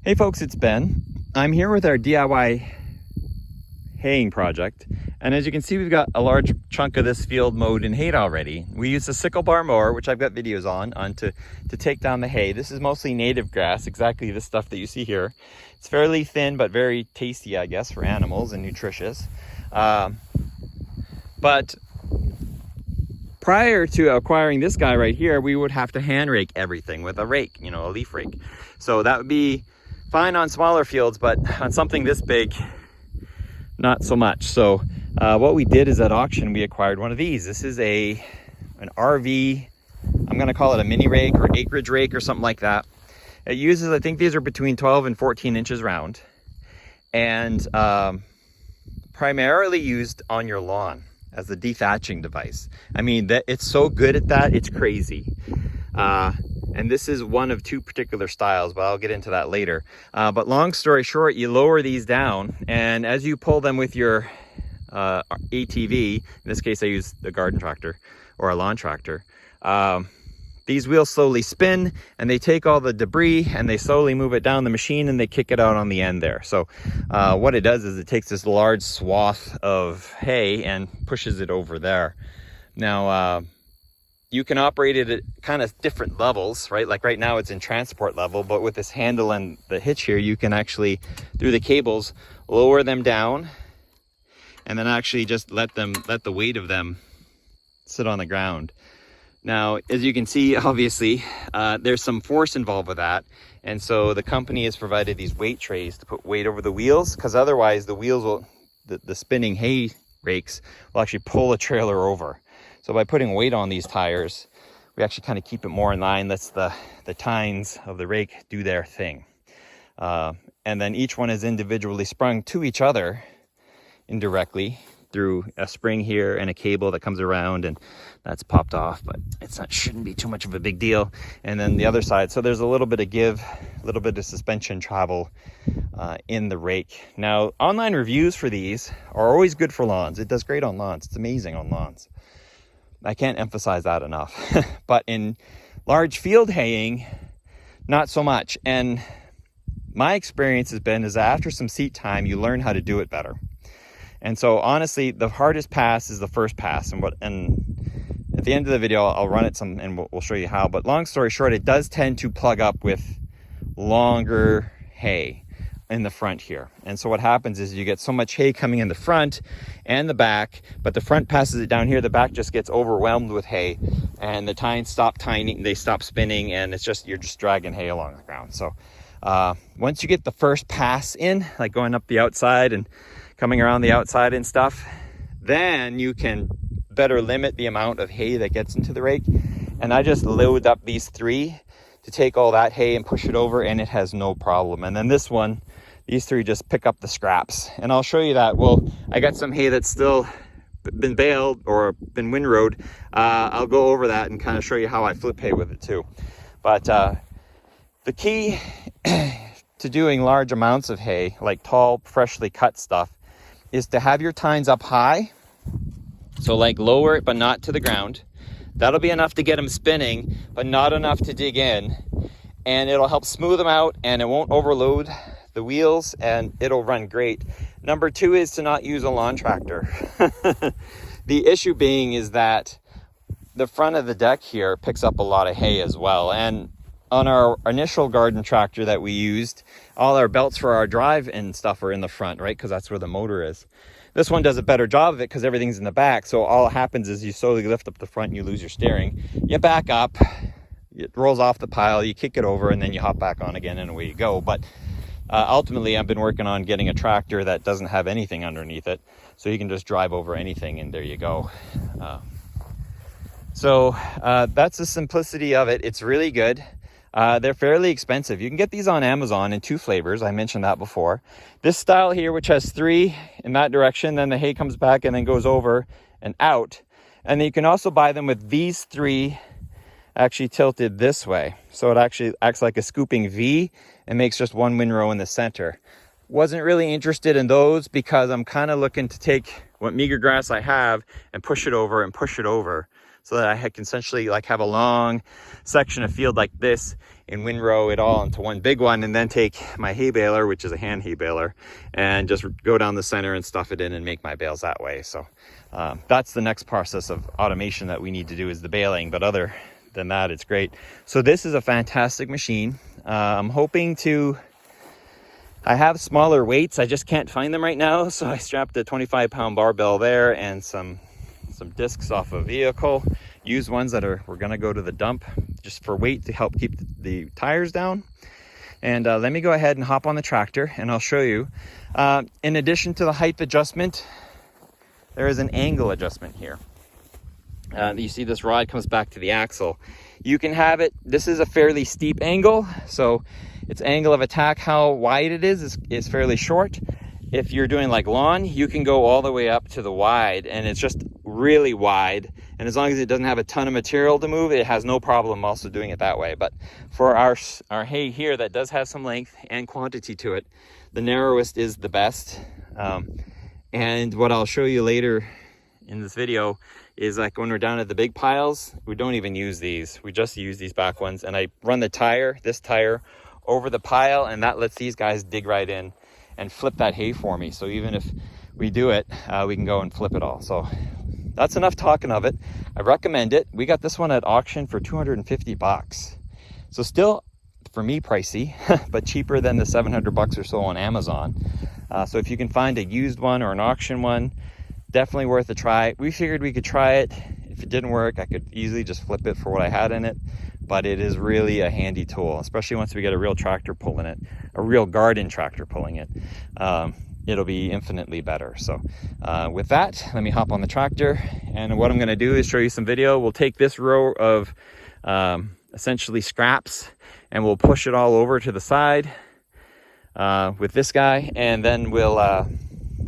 Hey folks, it's Ben. I'm here with our DIY haying project. And as you can see, we've got a large chunk of this field mowed and hayed already. We use a sickle bar mower, which I've got videos on to take down the hay. This is mostly native grass, exactly the stuff that you see here. It's fairly thin, but very tasty, I guess, for animals and nutritious. But prior to acquiring this guy right here, we would have to hand rake everything with a rake, you know, a leaf rake. So that would be fine on smaller fields, but on something this big, not so much. So what we did is at auction, we acquired one of these. This is an RV, I'm gonna call it a mini rake or acreage rake or something like that. It uses, I think these are between 12 and 14 inches round, and primarily used on your lawn as a de-thatching device. I mean, it's so good at that, it's crazy. And this is one of two particular styles, but I'll get into that later. But long story short, you lower these down, and as you pull them with your ATV, in this case I use the garden tractor or a lawn tractor, these wheels slowly spin and they take all the debris and they slowly move it down the machine and they kick it out on the end there. So what it does is it takes this large swath of hay and pushes it over there. Now, you can operate it at kind of different levels, right? Like right now it's in transport level, but with this handle and the hitch here, you can actually, through the cables, lower them down and then actually just let the weight of them sit on the ground. Now, as you can see, obviously, there's some force involved with that. And so the company has provided these weight trays to put weight over the wheels, because otherwise the wheels will, the spinning hay rakes will actually pull a trailer over. So by putting weight on these tires, we actually kind of keep it more in line, lets the tines of the rake do their thing. And then each one is individually sprung to each other indirectly through a spring here and a cable that comes around, and that's popped off, but shouldn't be too much of a big deal. And then the other side, so there's a little bit of give, a little bit of suspension travel in the rake. Now, online reviews for these are always good for lawns. It does great on lawns. It's amazing on lawns. I can't emphasize that enough. But in large field haying, not so much. And my experience has been is that after some seat time, you learn how to do it better. And so honestly, the hardest pass is the first pass. And at the end of the video, I'll run it some and we'll show you how. But long story short, it does tend to plug up with longer hay in the front here. And so what happens is you get so much hay coming in the front and the back, but the front passes it down here, the back just gets overwhelmed with hay, and the tines stop tining, they stop spinning, and you're just dragging hay along the ground. So once you get the first pass in, like going up the outside and coming around the outside and stuff, then you can better limit the amount of hay that gets into the rake. And I just load up these three to take all that hay and push it over, and it has no problem. And then this one, these three just pick up the scraps, and I'll show you that. Well, I got some hay that's still been baled or been windrowed. I'll go over that and kind of show you how I flip hay with it too. But the key to doing large amounts of hay, like tall, freshly cut stuff, is to have your tines up high. So like lower it, but not to the ground. That'll be enough to get them spinning, but not enough to dig in. And it'll help smooth them out, and it won't overload the wheels, and it'll run great. Number two is to not use a lawn tractor. The issue being is that the front of the deck here picks up a lot of hay as well. And on our initial garden tractor that we used, all our belts for our drive and stuff are in the front, right? Because that's where the motor is. This one does a better job of it because everything's in the back. So all that happens is you slowly lift up the front and you lose your steering. You back up, it rolls off the pile, you kick it over, and then you hop back on again, and away you go. But ultimately, I've been working on getting a tractor that doesn't have anything underneath it, so you can just drive over anything, and there you go. So that's the simplicity of it. It's really good. They're fairly expensive. You can get these on Amazon in two flavors. I mentioned that before. This style here, which has three in that direction, then the hay comes back and then goes over and out. And then you can also buy them with these three actually tilted this way. So it actually acts like a scooping V and makes just one windrow in the center. Wasn't really interested in those because I'm kind of looking to take what meager grass I have and push it over and push it over, so that I can essentially like have a long section of field like this and windrow it all into one big one, and then take my hay baler, which is a hand hay baler, and just go down the center and stuff it in and make my bales that way. So that's the next process of automation that we need to do, is the baling. But other than that, it's great. So this is a fantastic machine. I'm hoping to, I have smaller weights, I just can't find them right now, so I strapped a 25-pound barbell there and some discs off a vehicle, used ones that we're gonna go to the dump just for weight to help keep the tires down. And let me go ahead and hop on the tractor and I'll show you. In addition to the height adjustment, there is an angle adjustment here. You see this rod comes back to the axle. You can have it, this is a fairly steep angle, so its angle of attack, how wide it is fairly short. If you're doing like lawn, you can go all the way up to the wide, and it's just really wide. And as long as it doesn't have a ton of material to move, it has no problem also doing it that way. But for our hay here that does have some length and quantity to it, the narrowest is the best. And what I'll show you later in this video is like when we're down at the big piles, we don't even use these. We just use these back ones. And I run this tire over the pile, and that lets these guys dig right in and flip that hay for me. So even if we do it, we can go and flip it all. So that's enough talking of it. I recommend it. We got this one at auction for 250 bucks. So still, for me, pricey, but cheaper than the 700 bucks or so on Amazon. So if you can find a used one or an auction one, definitely worth a try. We figured we could try it. If it didn't work, I could easily just flip it for what I had in it. But it is really a handy tool, especially once we get a real tractor pulling it, a real garden tractor pulling it. It'll be infinitely better. So with that, let me hop on the tractor. And what I'm gonna do is show you some video. We'll take this row of essentially scraps and we'll push it all over to the side with this guy. And then we'll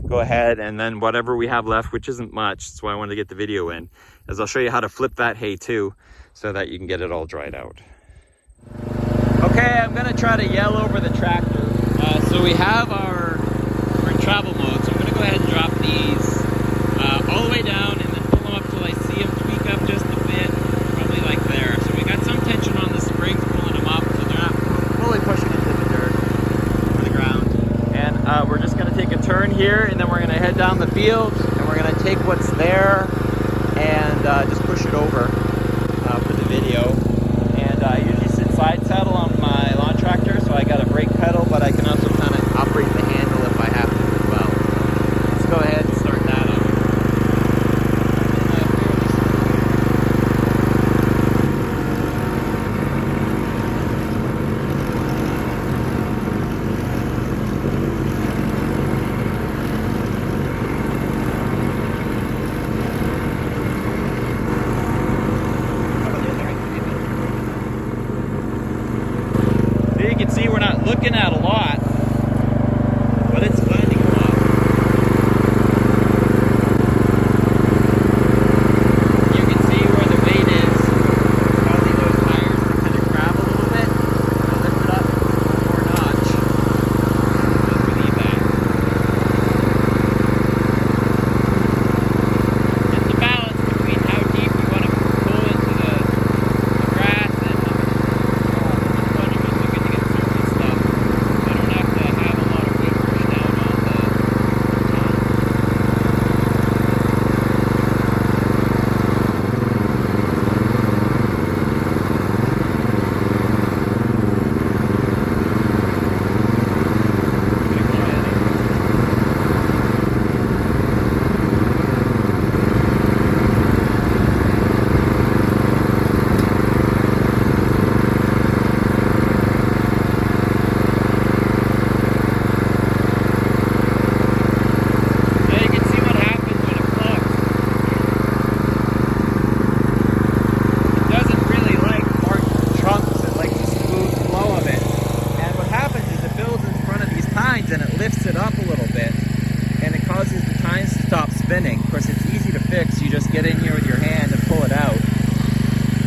go ahead, and then whatever we have left, which isn't much, that's why I wanted to get the video in, is I'll show you how to flip that hay too, so that you can get it all dried out. Okay, I'm gonna try to yell over the tractor. So we have we're in travel mode, so I'm gonna go ahead and drop these all the way down and then pull them up till I see them tweak up just a bit, probably like there. So we got some tension on the springs pulling them up, so they're not fully pushing into the dirt or the ground. And we're just gonna take a turn here, and then we're gonna head down the field, and we're gonna take what's there and just push it over for the video. And I usually sit side saddle on my lawn tractor, so I got a brake pedal, but I can also kind of operate the handle if I have to as well. Let's go ahead and start that up. You can see we're not looking at a lot, but it's finding a lot. You can see where the weight is causing those tires to kind of grab a little bit. I'll lift it up one more notch. Just relieve that. It's the balance between how deep you want to pull into the grass and and it lifts it up a little bit, and it causes the tines to stop spinning. Of course, it's easy to fix. You just get in here with your hand and pull it out.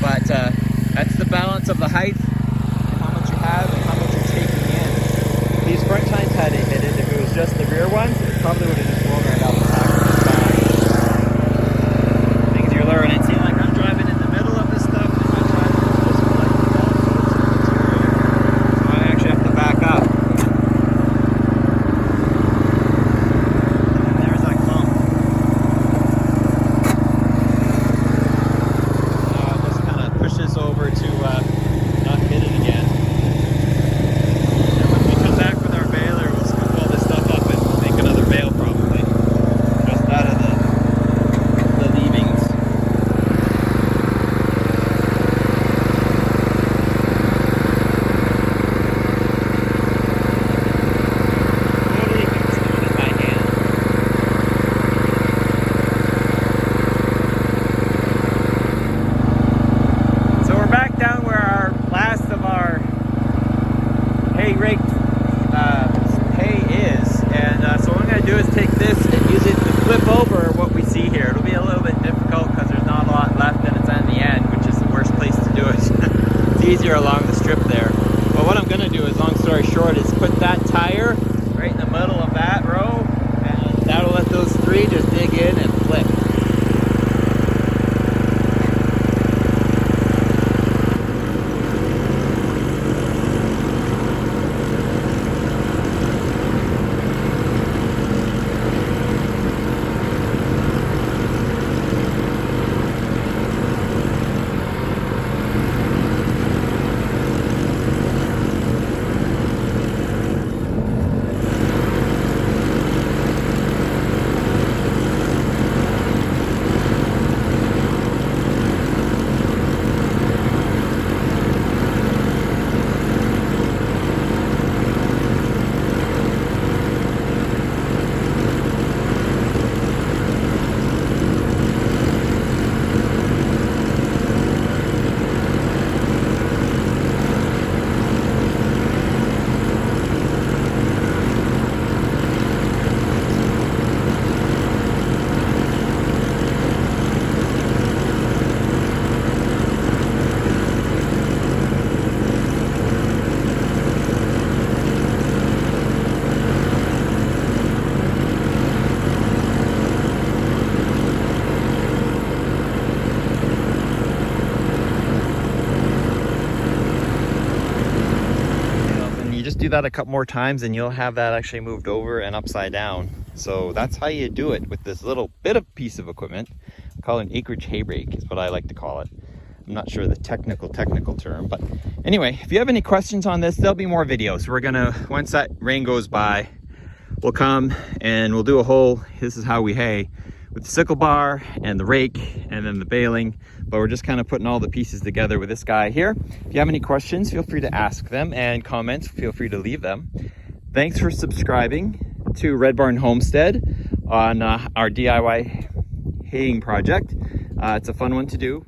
But that's the balance of the height and how much you have and how much you're taking in. These front tines had it hit it. If it was just the rear ones, it probably would have just blown right out the back of the side. do is take this and use it to flip over what we see here. It'll be a little bit difficult because there's not a lot left and it's on the end, which is the worst place to do it. It's easier along the strip there. But what I'm gonna do is, long story short, is put that tire right in the middle of that row, and that'll let those three just dig in and flip. Do that a couple more times and you'll have that actually moved over and upside down. So that's how you do it with this little bit of piece of equipment. I call it an acreage hay rake is what I like to call it. I'm not sure the technical term, but anyway, if you have any questions on this, there'll be more videos. We're gonna, once that rain goes by, we'll come and we'll do a whole, this is how we hay, with the sickle bar and the rake and then the baling. But we're just kind of putting all the pieces together with this guy here. If you have any questions, feel free to ask them, and comments, feel free to leave them. Thanks for subscribing to Red Barn Homestead on our DIY haying project. It's a fun one to do.